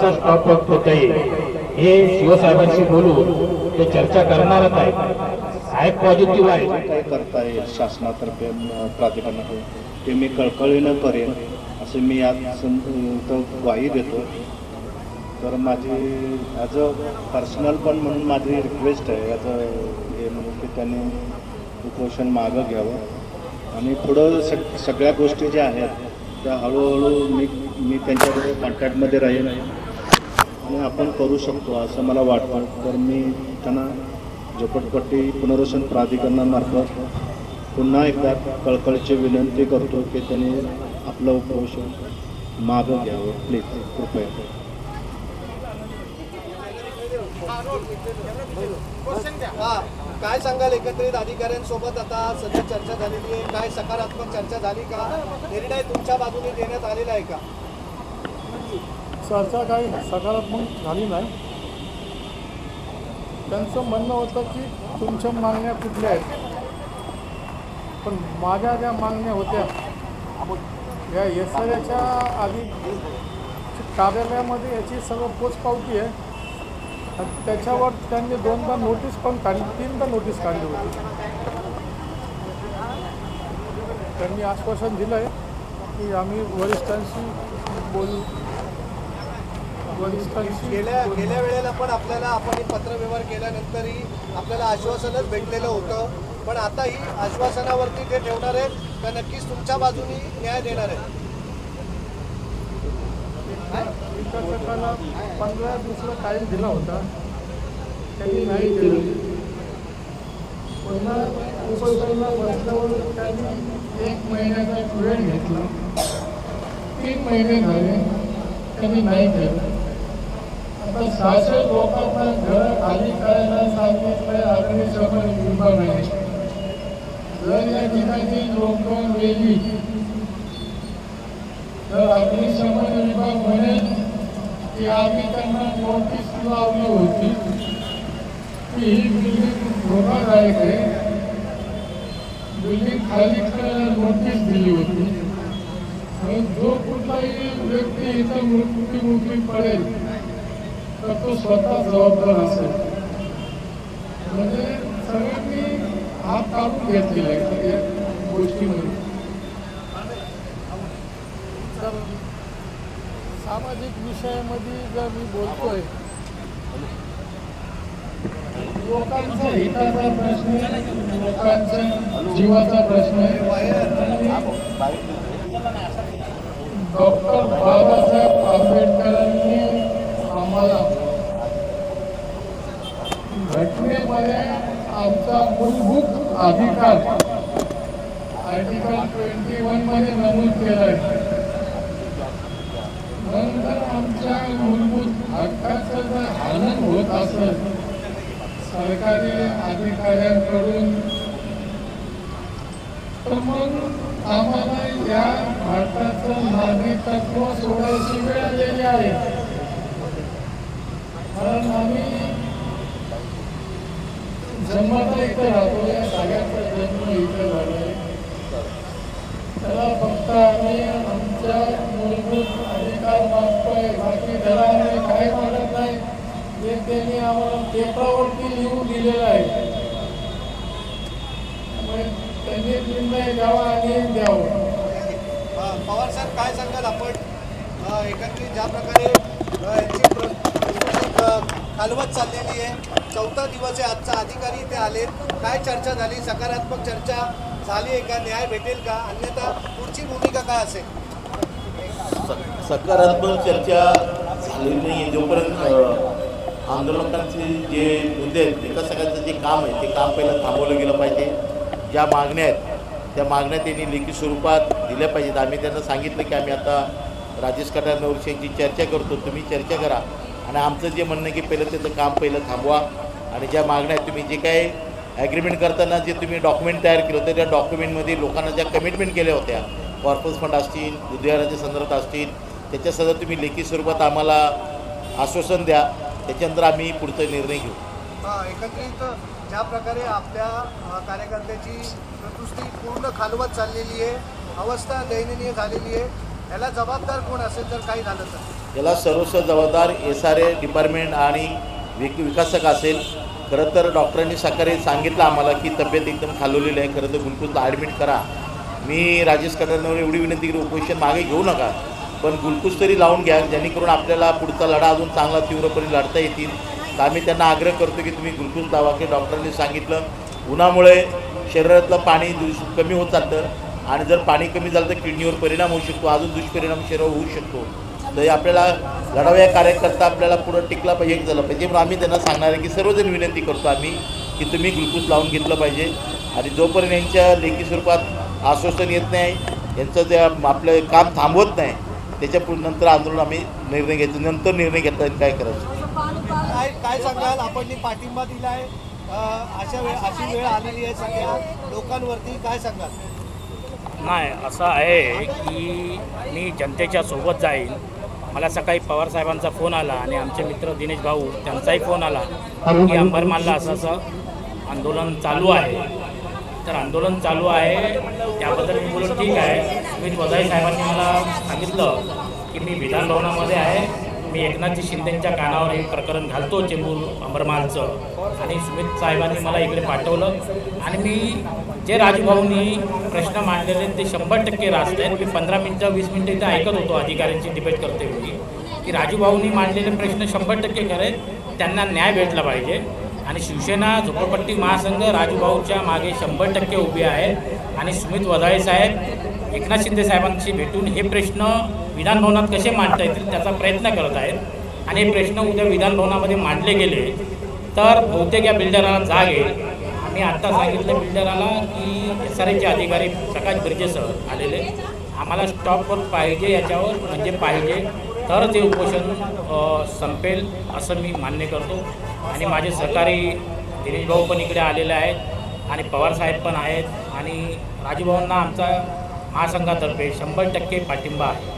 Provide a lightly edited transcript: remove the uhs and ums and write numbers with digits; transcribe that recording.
कसं स्टॉप होता येईल हे शिवसाहेबांशी बोलून ते चर्चा करणारच आहे. साहेब पॉझिटिव्ह आहे. काय करता येईल शासनातर्फे प्राधिकरणाकडून ते मी कळकळीनं करेन असं मी आज ग्वाही देतो. तर माझी ॲज अ पर्सनल पण म्हणून माझी रिक्वेस्ट आहे ॲज अ हे म्हणून की त्यांनी उपोषण मागं घ्यावं आणि पुढं सगळ्या गोष्टी ज्या आहेत त्या हळूहळू मी त्यांच्याकडे कॉन्टॅक्टमध्ये राहीन आणि आपण करू शकतो असं मला वाटतं. तर मी त्यांना झोपडपट्टी पुनर्वसन प्राधिकरणामार्फत पुन्हा एकदा कळकळीची विनंती करतो की त्यांनी आपलं उपोषण मागं घ्यावं प्लीज कृपया. काय सांगाल एकत्रित अधिकाऱ्यांसोबत आता सध्या चर्चा झालेली आहे, काय सकारात्मक चर्चा झाली का? निर्णय तुमच्या बाजूने देण्यात आलेला आहे का? चर्चा काही सकारात्मक झाली नाही. त्यांचं म्हणणं होतं की तुमच्या मागण्या कुठल्या आहेत, पण माझ्या ज्या मागण्या होत्या या एसआरच्या आधी कार्यालयामध्ये याची सर्व पोचपावती आहे. त्याच्यावर त्यांनी 2दा नोटीस पण काढली, 3दा नोटीस काढली होती. त्यांनी आश्वासन दिलं आहे की आम्ही वरिष्ठांशी बोलू. गेल्या वेळेला पण आपण पत्रव्यवहार केल्यानंतरही आपल्याला आश्वासनच भेटलेलं होतं, पण आता ही आश्वासनावरती ते ठेवणार आहेत का नक्कीच तुमच्या बाजूनी न्याय देणार आहेत? विकासकाला 15 दिवसाचा टाईम दिला होता, त्यांनी नाही केलं. पुन्हा उपोषणाला बसल्यावर त्यांनी 1 महिन्याचा वेळ घेतला. 3 महिने झाले त्यांनी नाही केलं. आता 600 लोकांना घर खाली करायला सांगितलं अग्निशमन विभागाने. जर या ठिकाणी लोक वेगळी तर अग्निशमन विभाग म्हणेल की आम्ही त्यांना नोटीस लावली होती की ही बिल्डिंग धोकादायक आहे, बिल्डिंग खाली करायला नोटीस दिली होती. आणि जो कुठलाही व्यक्ती इथं मृत्युमुखी पडेल तर तो स्वतः जबाबदार असेल. म्हणजे सगळ्यांनी हात काढून घेतलेला आहे या गोष्टीमध्ये. सामाजिक विषयामध्ये जर मी बोलतोय, लोकांचा हिताचा प्रश्न आहे, लोकांच्या जीवाचा प्रश्न आहे. डॉक्टर बाबासाहेब आंबेडकरांनी आम्हाला घटनेमध्ये आमचा मूलभूत अधिकार आर्टिकल 21 मध्ये नमूद केला आहे. नंतर आमच्या मूलभूत हक्काचं जर हनन होत असेल सरकारी अधिकाऱ्यांकडून तर मग आम्हाला या भारताचं नागरिकत्व सोडायची वेळ आलेली आहे. कारण आम्ही जन्माला इथं राहतो, या सगळ्यांचा जन्म इथं झालाय. त्याला फक्त आम्ही आमच्या मूलभूत अधिकार मागतोय, बाकी घराने काही मागत नाही. हे त्यांनी आम्हाला पेपरावरती लिहून दिलेलं आहे. त्यामुळे त्यांनी निर्णय द्यावा आणि द्यावं. पवार साहेब काय सांगाल आपण एकत्रित ज्या प्रकारे यांची खालवत चाललेली आहे, 4था दिवस आहे आजचा, अधिकारी इथे आलेत, काय चर्चा झाली? सकारात्मक चर्चा झाली आहे का? न्याय भेटेल का? अन्यथा पुढची भूमिका काय असेल? सकारात्मक चर्चा झाली नाही. जोपर्यंत आंदोलकांचे जे मुद्दे आहेत, एका सगळ्यांचं जे काम आहे ते काम पहिलं थांबवलं गेलं पाहिजे. ज्या मागण्या आहेत त्या मागण्या त्यांनी लेखी स्वरूपात दिल्या पाहिजेत. आम्ही त्यांना सांगितलं की आम्ही आता राजेश खटावरची यांची चर्चा करतो, तुम्ही चर्चा करा आणि आमचं जे म्हणणं की पहिलं त्याचं काम पहिलं थांबवा आणि ज्या मागण्या आहेत तुम्ही जे काही ॲग्रीमेंट करताना जे तुम्ही डॉक्युमेंट तयार केलं होतं त्या डॉक्युमेंटमध्ये लोकांना ज्या कमिटमेंट केल्या होत्या, कॉर्पस फंड असतील, बुद्धिवाराच्या संदर्भात असतील, त्याच्यासह तुम्ही लेखी स्वरूपात आम्हाला आश्वासन द्या. त्याच्यानंतर आम्ही पुढचा निर्णय घेऊ. एकत्रित ज्या प्रकारे आपल्या कार्यकर्त्याची प्रकृती पूर्ण खालवत चाललेली आहे, अवस्था दयनीय झालेली आहे, याला जबाबदार कोण असेल जर काही झालं तर? याला सर्वस्व जबाबदार SRA डिपार्टमेंट आणि विकासक असेल. खरं तर डॉक्टरांनी सकाळी सांगितलं आम्हाला की तब्येत एकदम खालवलेली आहे, खरं तर ग्लुकोजला ॲडमिट करा. मी राजेश कदमवर एवढी विनंती केली, उपोषण मागे घेऊ नका, पण ग्लुकोज तरी लावून घ्या, जेणेकरून आपल्याला पुढचा लढा अजून चांगला तीव्रपणे लढता येतील. तर आम्ही त्यांना आग्रह करतो की तुम्ही ग्लुकोज लावा. की डॉक्टरांनी सांगितलं उन्हामुळे शरीरातलं पाणी कमी होत चालतं आणि जर पाणी कमी झालं तर किडनीवर परिणाम होऊ शकतो, अजून दुष्परिणाम शरीरावर होऊ शकतो. तर आपल्याला लढाव्या कार्यकर्ता आपल्याला पुढं टिकला पाहिजे, एक झालं पाहिजे. म्हणून आम्ही त्यांना सांगणार आहे की सर्वजण विनंती करतो आम्ही की तुम्ही ग्लुकोज लावून घेतलं पाहिजे. आणि जोपर्यंत यांच्या लेखी स्वरूपात आश्वासन येत नाही, यांचं जे आपलं काम थांबवत नाही, त्याच्या नंतर आंदोलन आम्ही निर्णय घ्यायचं. नंतर निर्णय घेतला काय करायचं. काय सांगाल? आपण पाठिंबा दिला आहे, अशी वेळ आलेली आहे सगळ्या लोकांवरती, काय सांगाल? नाही, असं आहे की मी जनतेच्या सोबत जाईल. मला सकाळी पवार साहेबांचा फोन आला आणि आमचे मित्र दिनेश भाऊ त्यांचाही फोन आला की अंबरमानला असं आंदोलन चालू आहे. तर आंदोलन चालू आहे त्याबद्दल मी बोलून ठीक आहे. सुमित वधाई साहेबांनी मला सांगितलं की मी विधान भवनामध्ये आहे, मी एकनाथजी शिंदेंच्या कानावर हे प्रकरण घालतो चेंबूर अंबरमानचं. आणि सुमित साहेबांनी मला इकडे पाठवलं आणि मी जे राजूभाऊंनी प्रश्न मांडलेले ते 100% रास्त आहेत. मी 15 मिनटं 20 मिनटं इथे ऐकत होतो अधिकाऱ्यांची डिबेट करते वेळी की राजूभाऊंनी मांडलेले प्रश्न 100% खरे, त्यांना न्याय भेटला पाहिजे. आणि शिवसेना झोपडपट्टी महासंघ राजूभाऊच्या मागे 100% उभी आहे. आणि सुमित वधाई साहेब एकनाथ शिंदे साहेबांशी भेटून हे प्रश्न विधानभवनात कसे मांडता येतील त्याचा प्रयत्न करत आहेत. आणि हे प्रश्न उद्या विधानभवनामध्ये मांडले गेले तर बहुतेक या बिल्डराला जाग येईल. आम्ही आत्ता सांगितलं बिल्डराला की SRAचे अधिकारी प्रकाश बिर्जेसह आलेले, आम्हाला स्टॉपवर पाहिजे, याच्यावर म्हणजे पाहिजे तर ते उपोषण संपेल असं मी मान्य करतो. आणि माझे सहकारी दिनेश भाऊ पण इकडे आलेले आहेत आणि पवारसाहेब पण आहेत आणि राजूभाऊंना आमचा महासंघातर्फे 100% पाठिंबा आहे.